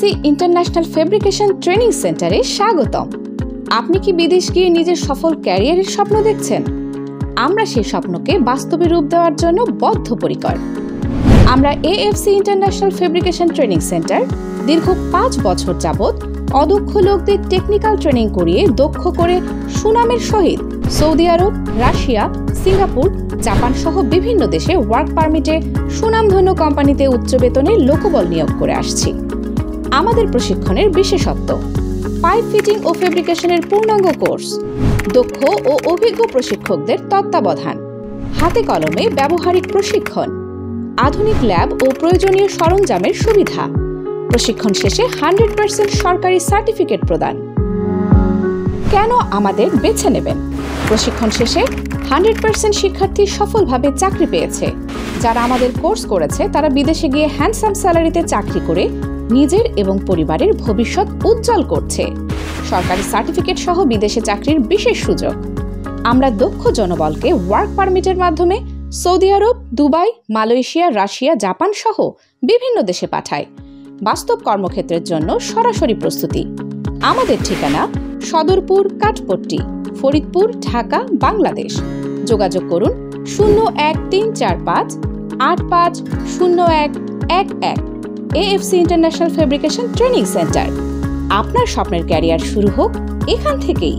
AFC international fabrication training সেন্টারে স্বাগতম। আপনি কি বিদেশ গিয়ে নিজের সফল ক্যারিয়ারের স্বপ্ন দেখছেন? আমরা সেই স্বপ্নকে বাস্তবে রূপ দেওয়ার জন্য বদ্ধপরিকর। আমরা AFC international fabrication training centre দীর্ঘ 5 বছর যাবৎ অদক্ষ লোকদের টেকনিক্যাল ট্রেনিং করিয়ে দক্ষ করে সুনামের সহিত সৌদি আরব, রাশিয়া, সিঙ্গাপুর, জাপান সহ বিভিন্ন দেশে ওয়ার্ক পারমিটে সুনামধন্য কোম্পানিতে উচ্চ বেতনের লোকবল নিয়োগ করে আসছি। আমাদের প্রশিক্ষণের বিশেষত্ব: পাইপ ফিটিং ও ফেব্রিকেশনের পূর্ণাঙ্গ কোর্স, দক্ষ ও অভিজ্ঞ প্রশিক্ষকদের তত্ত্বাবধান, হাতে কলমে ব্যবহারিক প্রশিক্ষণ, আধুনিক ল্যাব ও প্রয়োজনীয় সরঞ্জামের সুবিধা, প্রশিক্ষণ শেষে 100% সরকারি সার্টিফিকেট প্রদান। কেন আমাদের বেছে নেবেন? প্রশিক্ষণ শেষে 100% শিক্ষার্থী সফলভাবে চাকরি পেয়েছে। যারা আমাদের কোর্স করেছে তারা বিদেশে গিয়ে হ্যান্ডসাম স্যালারিতে চাকরি করে নিজের এবং পরিবারের ভবিষ্যৎ উজ্জ্বল করছে। সরকারি সার্টিফিকেট সহ বিদেশে চাকরির বিশেষ সুযোগ। আমরা দক্ষ জনবলকে ওয়ার্ক পারমিটের মাধ্যমে সৌদি আরব, দুবাই, মালয়েশিয়া, রাশিয়া, জাপান সহ বিভিন্ন দেশে পাঠাই। বাস্তব কর্মক্ষেত্রের জন্য সরাসরি প্রস্তুতি। আমাদের ঠিকানা: সদরপুর, কাঠপট্টি, ফরিদপুর, ঢাকা, বাংলাদেশ। যোগাযোগ করুন 01345 850111। AFC international fabrication training centre. আপনার স্বপ্নের ক্যারিয়ার শুরু হোক এখান থেকেই।